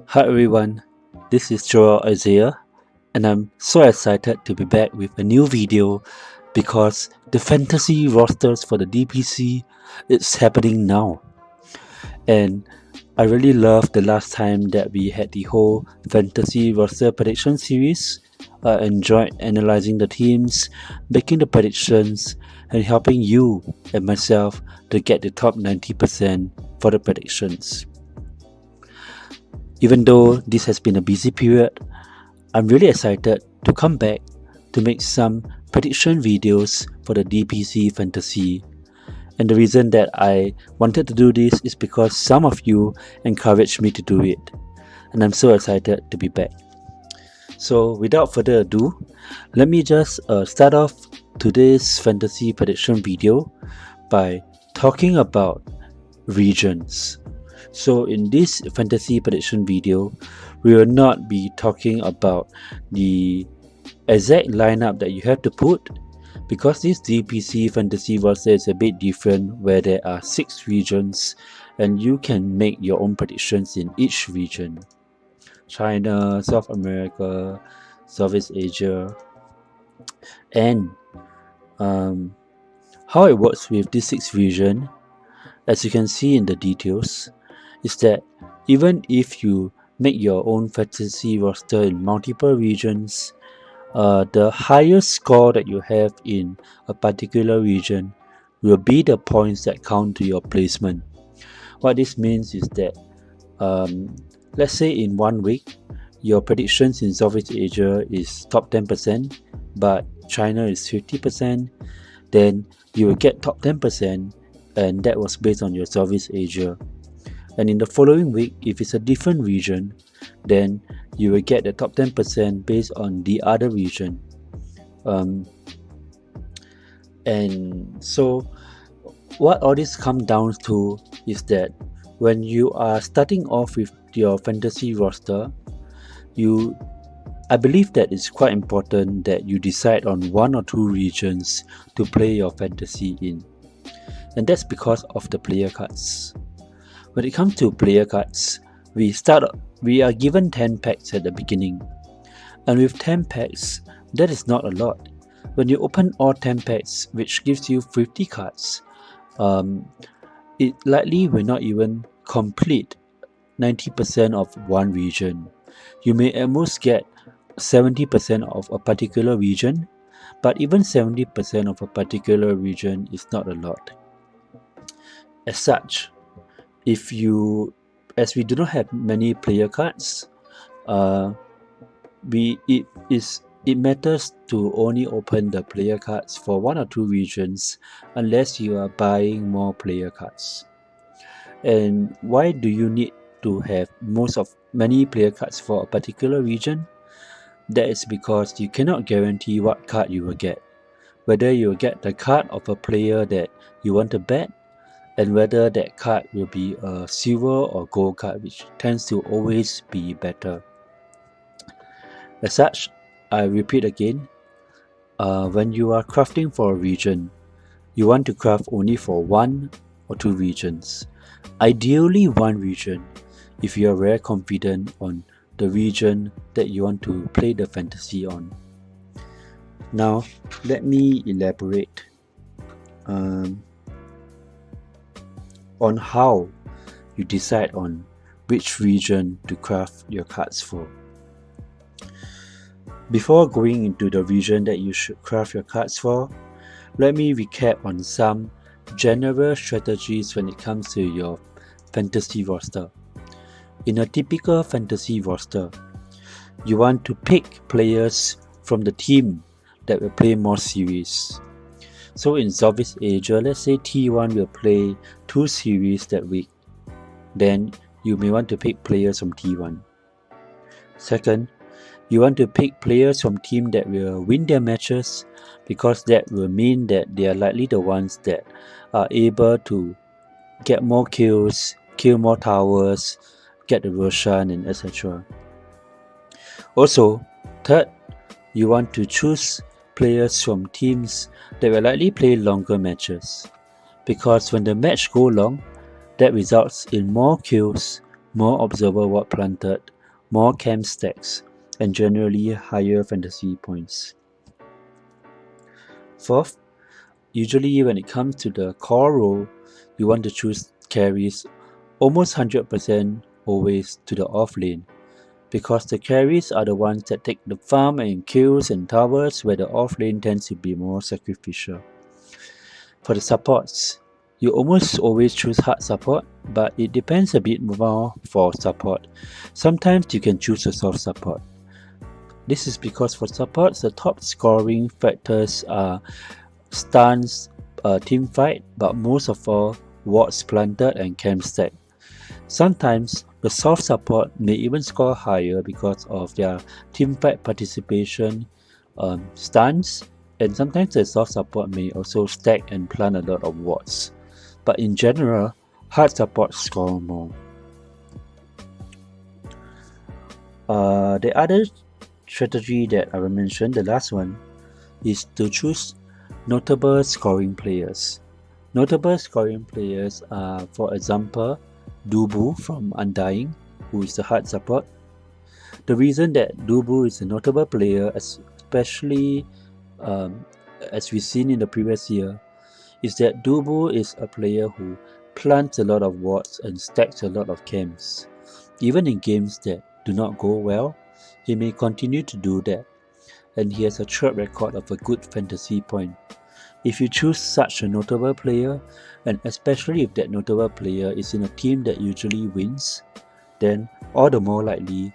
Hi everyone, this is Joel Isaiah, and I'm so excited to be back with a new video because the fantasy rosters for the DPC is happening now. And I really loved the last time that we had the whole fantasy roster prediction series. I enjoyed analyzing the teams, making the predictions, and helping you and myself to get the top 90% for the predictions. Even though this has been a busy period, I'm really excited to come back to make some prediction videos for the DPC Fantasy. And the reason that I wanted to do this is because some of you encouraged me to do it. And I'm so excited to be back. So without further ado, let me just start off today's fantasy prediction video by talking about regions. So in this fantasy prediction video, we will not be talking about the exact lineup that you have to put, because this DPC fantasy roster is a bit different where there are 6 regions and you can make your own predictions in each region. China, South America, Southeast Asia, and how it works with this 6 region, as you can see in the details, is that even if you make your own fantasy roster in multiple regions, the highest score that you have in a particular region will be the points that count to your placement. What this means is that let's say in 1 week your predictions in Southeast Asia is top 10%, but China is 50%, then you will get top 10%, and that was based on your Southeast Asia. And in the following week, if it's a different region, then you will get the top 10% based on the other region. And so what all this comes down to is that when you are starting off with your fantasy roster, I believe that it's quite important that you decide on 1 or 2 regions to play your fantasy in. And that's because of the player cards. When it comes to player cards, we are given 10 packs at the beginning. And with 10 packs, that is not a lot. When you open all 10 packs, which gives you 50 cards, it likely will not even complete 90% of one region. You may at most get 70% of a particular region, but even 70% of a particular region is not a lot. As such, as we do not have many player cards, it matters to only open the player cards for 1 or 2 regions unless you are buying more player cards. And why do you need to have many player cards for a particular region? That is because you cannot guarantee what card you will get, whether you will get the card of a player that you want to bet, and whether that card will be a silver or gold card, which tends to always be better. As such, I repeat again, when you are crafting for a region, you want to craft only for 1 or 2 regions. Ideally 1 region if you are very confident on the region that you want to play the fantasy on. Now, let me elaborate on how you decide on which region to craft your cards for. Before going into the region that you should craft your cards for, let me recap on some general strategies when it comes to your fantasy roster. In a typical fantasy roster, you want to pick players from the team that will play more series. So in Southeast Asia, let's say T1 will play 2 series that week. Then you may want to pick players from T1. Second, you want to pick players from team that will win their matches, because that will mean that they are likely the ones that are able to get more kills, kill more towers, get the Roshan, and etc. Also, third, you want to choose players from teams that will likely play longer matches, because when the match go long, that results in more kills, more observer ward planted, more camp stacks, and generally higher fantasy points. Fourth, usually when it comes to the core role, you want to choose carries almost 100% always to the off lane, because the carries are the ones that take the farm and kills and towers, where the off lane tends to be more sacrificial. For the supports, you almost always choose hard support, but it depends a bit more for support. Sometimes you can choose a soft support. This is because for supports, the top scoring factors are stuns, team fight, but most of all, wards planted and camp stack. Sometimes the soft support may even score higher because of their team fight participation, stuns, and sometimes the soft support may also stack and plant a lot of wards. But in general, hard support score more. The other strategy that I will mention, the last one, is to choose notable scoring players. Notable scoring players are, for example, Dubu from Undying, who is the hard support. The reason that Dubu is a notable player, especially as we've seen in the previous year, is that Dubu is a player who plants a lot of wards and stacks a lot of camps. Even in games that do not go well, he may continue to do that, and he has a track record of a good fantasy point. If you choose such a notable player, and especially if that notable player is in a team that usually wins, then all the more likely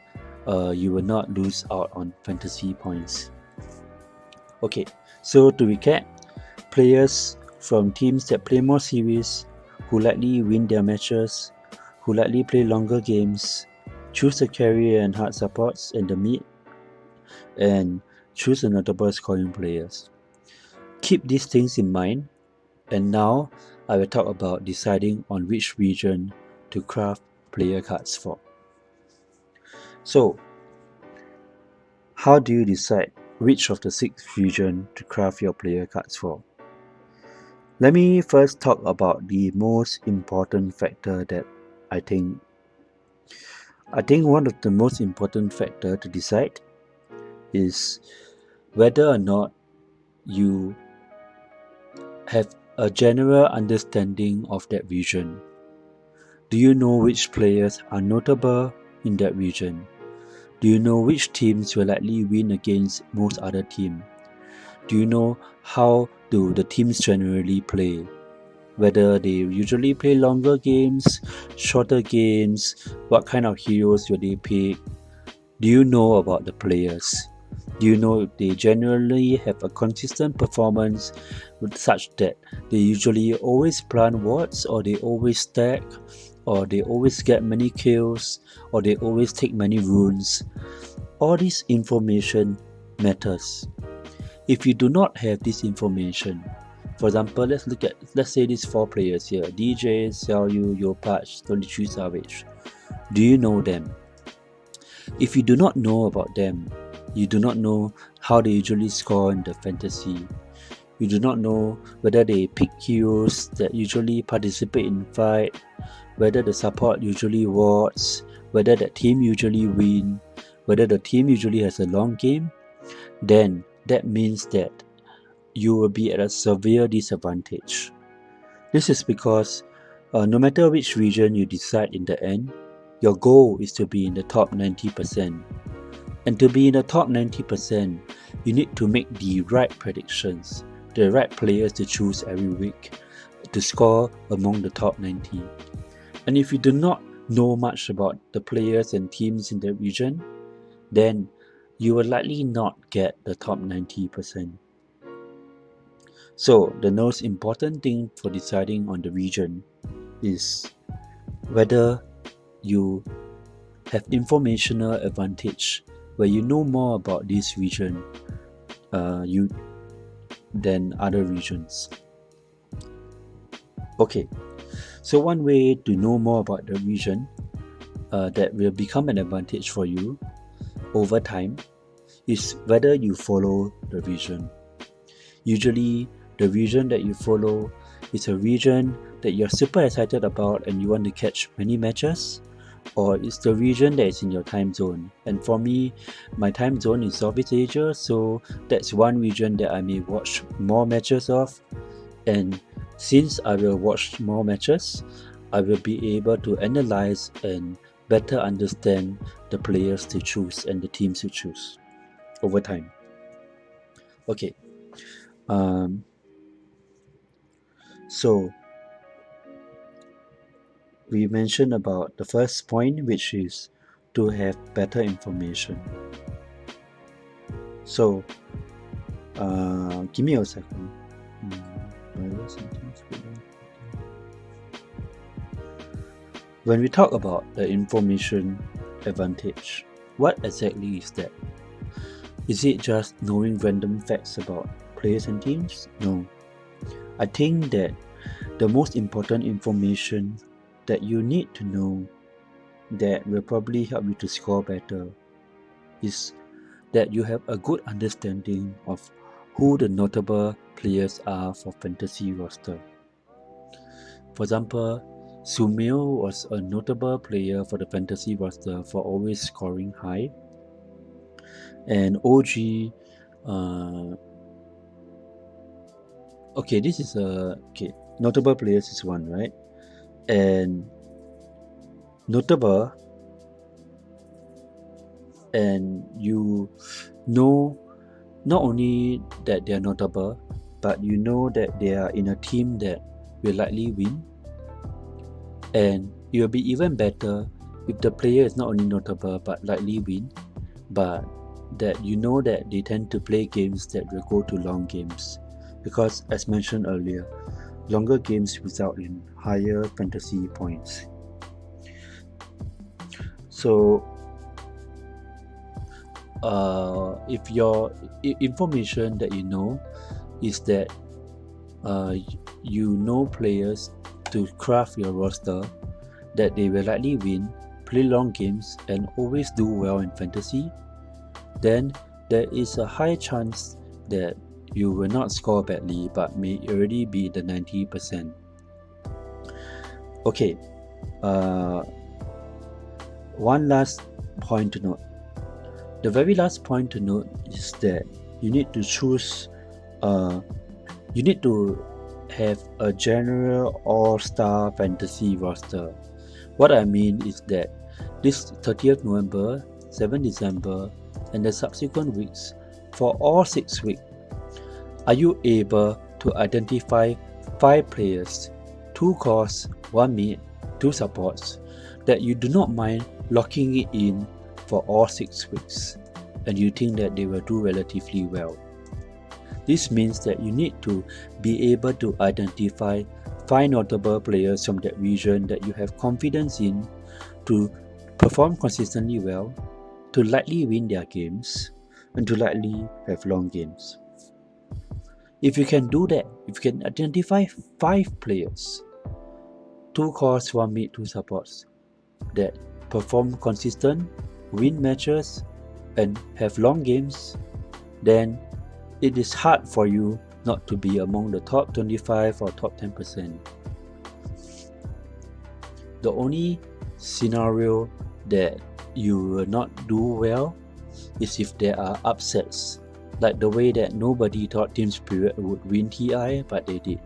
you will not lose out on fantasy points. Okay, so to recap, players from teams that play more series, who likely win their matches, who likely play longer games, choose the carry and hard supports in the mid, and choose the notable scoring players. Keep these things in mind, and now I will talk about deciding on which region to craft player cards for. So, how do you decide which of the 6 regions to craft your player cards for? Let me first talk about the most important factor that I think one of the most important factor to decide is whether or not you have a general understanding of that region. Do you know which players are notable in that region? Do you know which teams will likely win against most other teams? Do you know how do the teams generally play? Whether they usually play longer games, shorter games, what kind of heroes will they pick? Do you know about the players? Do you know if they generally have a consistent performance such that they usually always plant wards, or they always stack, or they always get many kills, or they always take many runes? All this information matters. If you do not have this information, for example, let's say these 4 players here, DJ, Xiaoyu, Yopach, 23 Savage. Do you know them? If you do not know about them, you do not know how they usually score in the fantasy. You do not know whether they pick heroes that usually participate in fight, whether the support usually wards, whether that team usually win, whether the team usually has a long game, then that means that you will be at a severe disadvantage. This is because no matter which region you decide in the end, your goal is to be in the top 90%. And to be in the top 90%, you need to make the right predictions, the right players to choose every week to score among the top 90. And if you do not know much about the players and teams in the region, then you will likely not get the top 90%. So the most important thing for deciding on the region is whether you have informational advantage, where you know more about this region than other regions. Okay, so one way to know more about the region that will become an advantage for you over time is whether you follow the region. Usually, the region that you follow is a region that you're super excited about and you want to catch many matches, or it's the region that is in your time zone. And for me, my time zone is Southeast Asia, so that's one region that I may watch more matches of. And since I will watch more matches, I will be able to analyze and better understand the players to choose and the teams to choose over time. Okay, so we mentioned about the first point, which is to have better information. So give me a second. When we talk about the information advantage, what exactly is that? Is it just knowing random facts about players and teams? No. I think that the most important information that you need to know that will probably help you to score better is that you have a good understanding of who the notable players are for fantasy roster. For example, Sumil was a notable player for the fantasy roster for always scoring high, and OG okay, this is a okay, notable players is one, right? And notable, and you know not only that they are notable, but you know that they are in a team that will likely win. And it will be even better if the player is not only notable but likely win, but that you know that they tend to play games that will go to long games. Because as mentioned earlier, longer games result in higher fantasy points. So if your information that you know is that you know players to craft your roster, that they will likely win, play long games, and always do well in fantasy, then there is a high chance that you will not score badly but may already be the 90%. Okay, one last point to note. The very last point to note is that you need to choose, you need to have a general all-star fantasy roster. What I mean is that this 30th November, 7th December, and the subsequent weeks, for all 6 weeks, are you able to identify 5 players, 2 cores, 1 mid, 2 supports, that you do not mind locking it in for all 6 weeks, and you think that they will do relatively well? This means that you need to be able to identify 5 notable players from that region that you have confidence in to perform consistently well, to likely win their games, and to likely have long games. If you can do that, if you can identify 5 players, 2 cores, 1 mid, 2 supports, that perform consistent, win matches, and have long games, then it is hard for you not to be among the top 25 or top 10%. The only scenario that you will not do well is if there are upsets, like the way that nobody thought Team Spirit would win TI, but they did.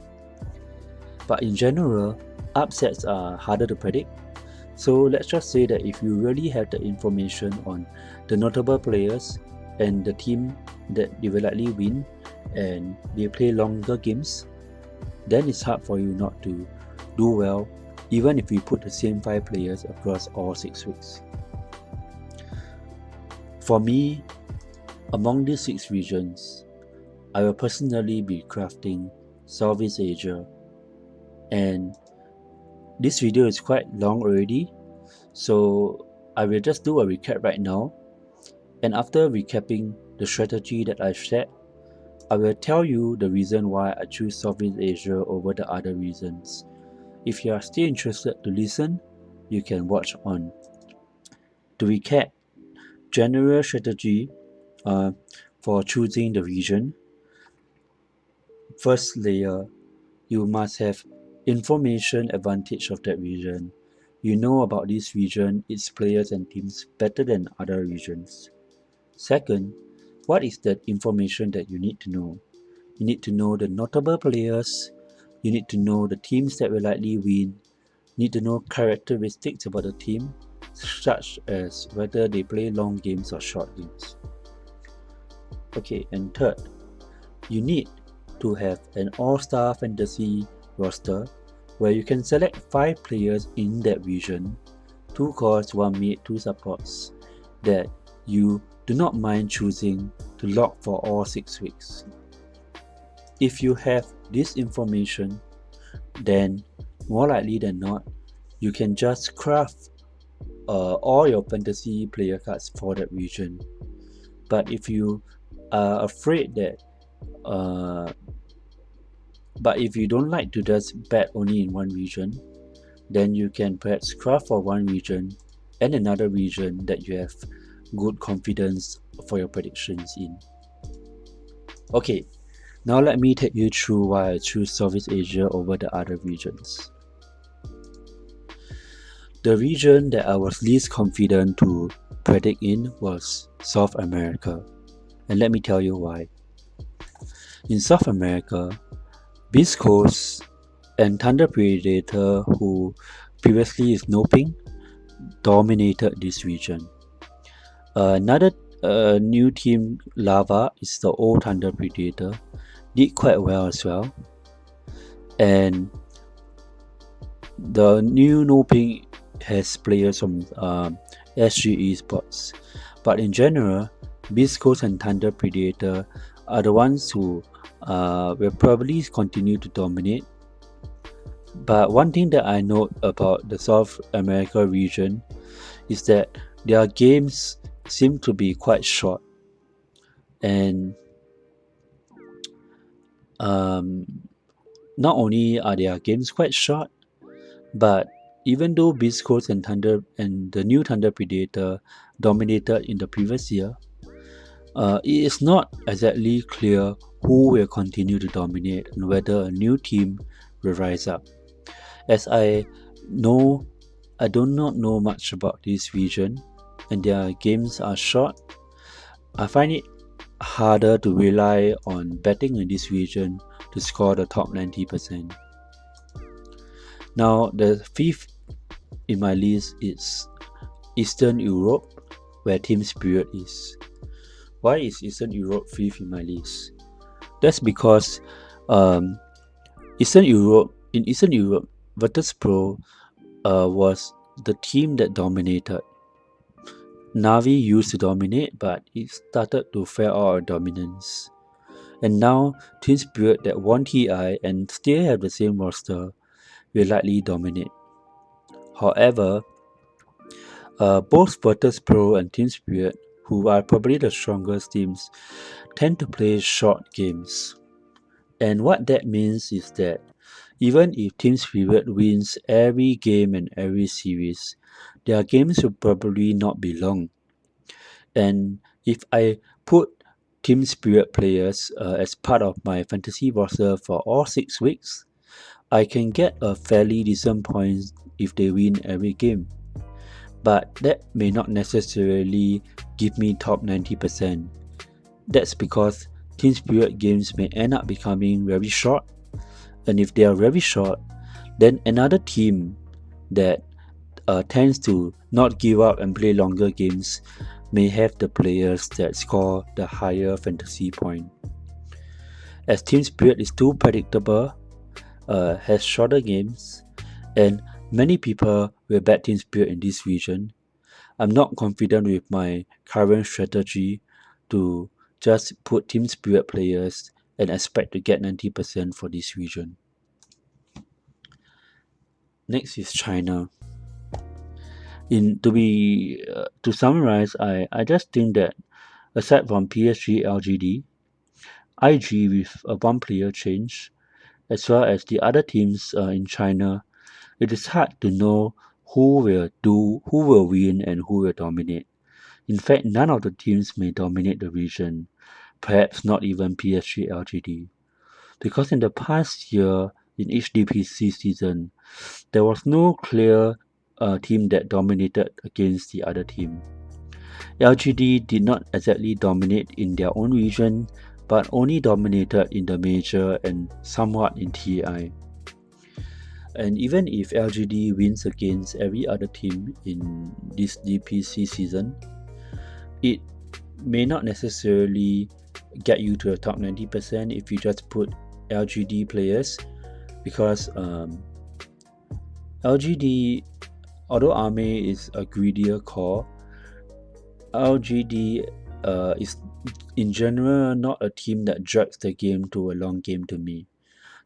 But in general, upsets are harder to predict. So let's just say that if you really have the information on the notable players and the team that they will likely win and they play longer games, then it's hard for you not to do well, even if you put the same 5 players across all 6 weeks. For me, among these 6 regions, I will personally be crafting Southeast Asia, and this video is quite long already, so I will just do a recap right now, and after recapping the strategy that I've shared, I will tell you the reason why I choose Southeast Asia over the other reasons. If you are still interested to listen, you can watch on. To recap, general strategy for choosing the region. First layer, you must have information advantage of that region. you know about this region, its players and teams better than other regions. Second, what is that information that you need to know? You need to know the notable players, you need to know the teams that will likely win, you need to know characteristics about the team, such as whether they play long games or short games. Okay, and third, you need to have an all-star fantasy roster where you can select 5 players in that region, 2 cores, 1 mid, 2 supports, that you do not mind choosing to lock for all 6 weeks. If you have this information, then more likely than not, you can just craft all your fantasy player cards for that region. But if you are afraid that but if you don't like to just bet only in one region, then you can perhaps craft for one region and another region that you have good confidence for your predictions in. Okay, now let me take you through why I choose Southeast Asia over the other regions. The region that I was least confident to predict in was South America, and let me tell you why. In South America, Beast Coast and Thunder Predator, who previously is no ping, dominated this region. Another new team, Lava, is the old Thunder Predator, did quite well as well. And the new no ping has players from SG Esports. But in general, Beast Coast and Thunder Predator are the ones who will probably continue to dominate. But one thing that I note about the South America region is that their games seem to be quite short. And not only are their games quite short, but even though Beast Coast and the new Thunder Predator dominated in the previous year, it is not exactly clear who will continue to dominate and whether a new team will rise up. As I do not know much about this region and their games are short, I find it harder to rely on betting in this region to score the top 90%. Now, the fifth in my list is Eastern Europe, where Team Spirit is. Why is Eastern Europe fifth in my list? That's because in Eastern Europe, Virtus.pro was the team that dominated. Navi used to dominate, but it started to fail out of dominance. And now, Team Spirit that won TI and still have the same roster will likely dominate. However, both Virtus.pro and Team Spirit, who are probably the strongest teams, tend to play short games. And what that means is that even if Team Spirit wins every game and every series, their games will probably not be long. And if I put Team Spirit players as part of my fantasy roster for all 6 weeks, I can get a fairly decent points if they win every game. But that may not necessarily give me top 90%. That's because Team Spirit games may end up becoming very short, and if they are very short, then another team that tends to not give up and play longer games may have the players that score the higher fantasy point. As Team Spirit is too predictable, has shorter games, and many people will bet Team Spirit in this region, I'm not confident with my current strategy to just put Team Spirit players and expect to get 90% for this region. Next is China. To summarize, I just think that aside from PSG LGD, IG with a one player change, as well as the other teams in China, it is hard to know who will win and who will dominate. In fact, none of the teams may dominate the region, perhaps not even PSG LGD. Because in the past year, in each DPC season, there was no clear team that dominated against the other team. LGD did not exactly dominate in their own region, but only dominated in the major and somewhat in TI. And even if LGD wins against every other team in this DPC season, it may not necessarily get you to the top 90% if you just put LGD players, because LGD, although Ame is a greedier core, LGD is in general not a team that drags the game to a long game to me.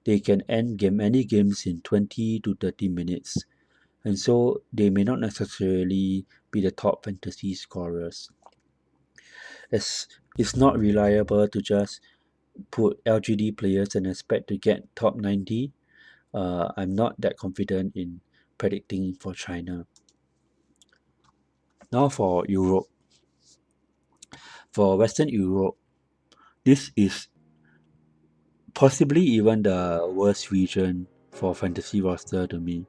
They can end many games in 20 to 30 minutes, and so they may not necessarily be the top fantasy scorers. It's not reliable to just put LGD players and expect to get top 90. I'm not that confident in predicting for China. Now for Europe. For Western Europe, this is possibly even the worst region for fantasy roster to me.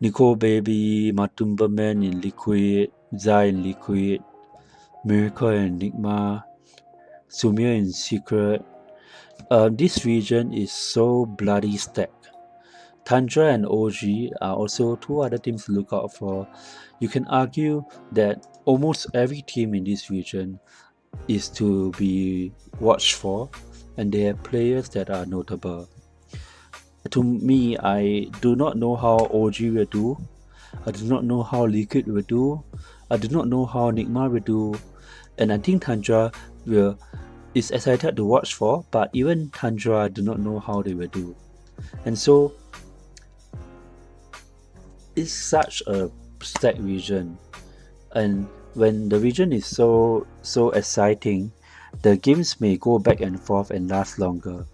Nico Baby, Matumberman in Liquid, Zai in Liquid, Miracle and Enigma, Sumir in Secret. This region is so bloody stacked. Tundra and OG are also two other teams to look out for. You can argue that almost every team in this region is to be watched for, and they have players that are notable. To me, I do not know how OG will do. I do not know how Liquid will do. I do not know how Enigma will do. And I think Tundra is excited to watch for, but even Tundra, I do not know how they will do. And so, it's such a stacked region. And when the region is so exciting, the games may go back and forth and last longer.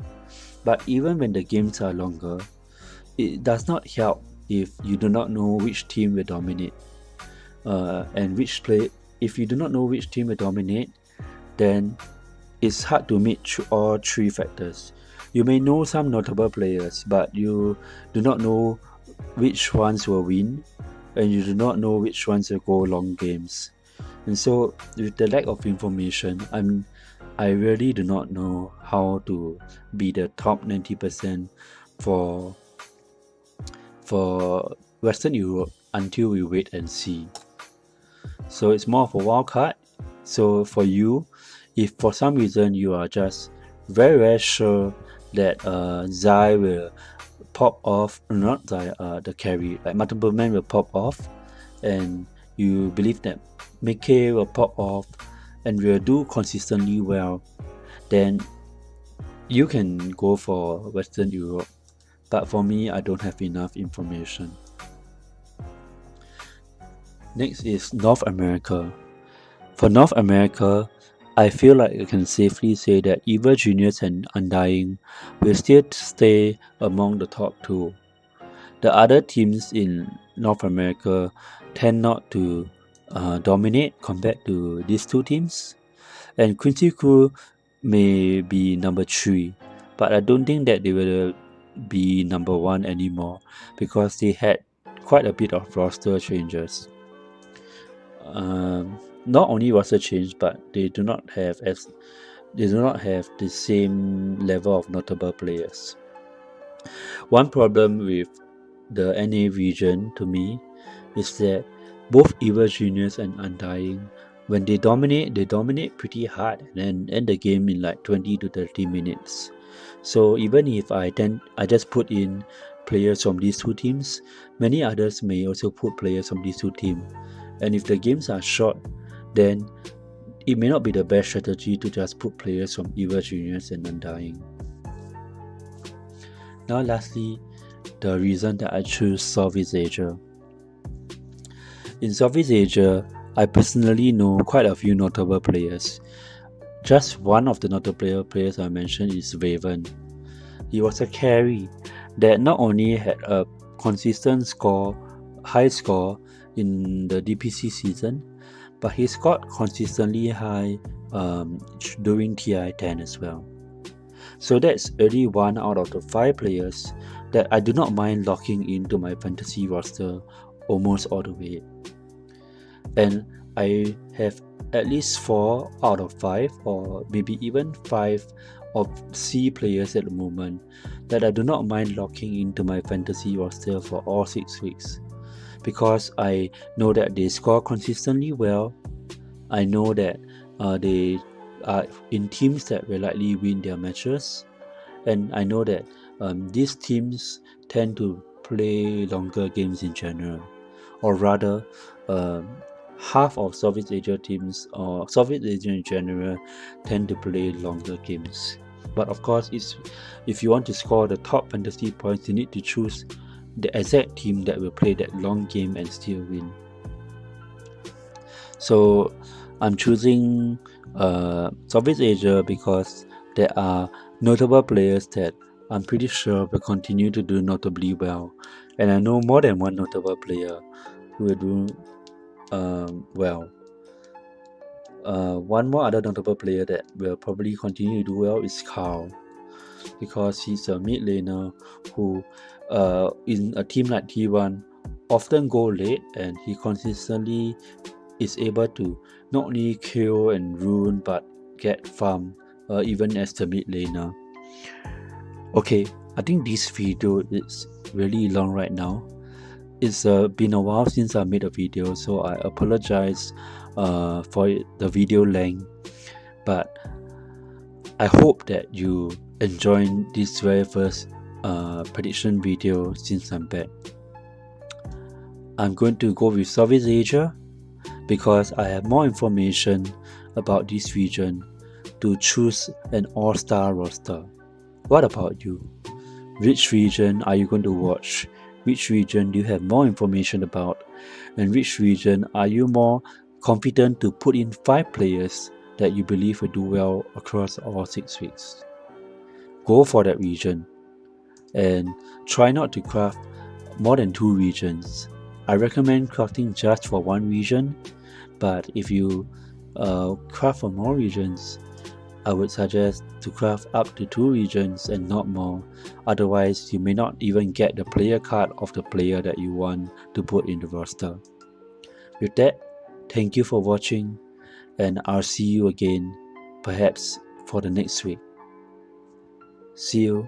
But even when the games are longer, it does not help if you do not know which team will dominate. If you do not know which team will dominate, then it's hard to meet all three factors. You may know some notable players, but you do not know which ones will win, and you do not know which ones will go long games. And so, with the lack of information, I really do not know how to be the top 90% for Western Europe until we wait and see. So it's more of a wild card. So for you, if for some reason you are just very sure that Zai will pop off, not Zai, the carry, like Matumberman will pop off, and you believe that Mickey will pop off and will do consistently well, then you can go for Western Europe. But for me, I don't have enough information. Next is North America. For North America, I feel like I can safely say that Evil Genius and Undying will still stay among the top two. The other teams in North America tend not to dominate compared to these two teams. And Quincy Crew may be number 3, but I don't think that they will be number 1 anymore because they had quite a bit of roster changes. Not only roster change, but they do not have the same level of notable players. One problem with the NA region to me is that both Evil Genius and Undying, when they dominate pretty hard and end the game in like 20 to 30 minutes. So even if I just put in players from these two teams, many others may also put players from these two teams. And if the games are short, then it may not be the best strategy to just put players from Evil Genius and Undying. Now lastly, the reason that I choose Southeast Asia. In Southeast Asia, I personally know quite a few notable players. Just one of the notable players I mentioned is Raven. He was a carry that not only had a consistent high score in the DPC season, but he scored consistently high during TI10 as well. So that's already 1 out of the 5 players that I do not mind locking into my fantasy roster almost all the way. And I have at least 4 out of 5 or maybe even 5 of C players at the moment that I do not mind locking into my fantasy roster for all 6 weeks, because I know that they score consistently well. I know that they are in teams that will likely win their matches, and I know that these teams tend to play longer games in general, or rather, half of Southeast Asia teams or Southeast Asia in general tend to play longer games. But of course, if you want to score the top fantasy points, you need to choose the exact team that will play that long game and still win. So I'm choosing Southeast Asia because there are notable players that I'm pretty sure will continue to do notably well, and I know more than one notable player who will do well. One more other notable player that will probably continue to do well is Carl, because he's a mid laner who, in a team like T1, often go late, and he consistently is able to not only kill and ruin but get farm, even as the mid laner. Okay, I think this video is really long right now. It's been a while since I made a video, so I apologize for the video length, but I hope that you enjoyed this very first prediction video since I'm back. I'm going to go with Southeast Asia because I have more information about this region to choose an all-star roster. What about you? Which region are you going to watch? Which region do you have more information about? And which region are you more confident to put in 5 players that you believe will do well across all 6 weeks? Go for that region and try not to craft more than 2 regions. I recommend crafting just for 1 region, but if you craft for more regions, I would suggest to craft up to 2 regions and not more. Otherwise, you may not even get the player card of the player that you want to put in the roster. With that, thank you for watching, and I'll see you again, perhaps for the next week. See you.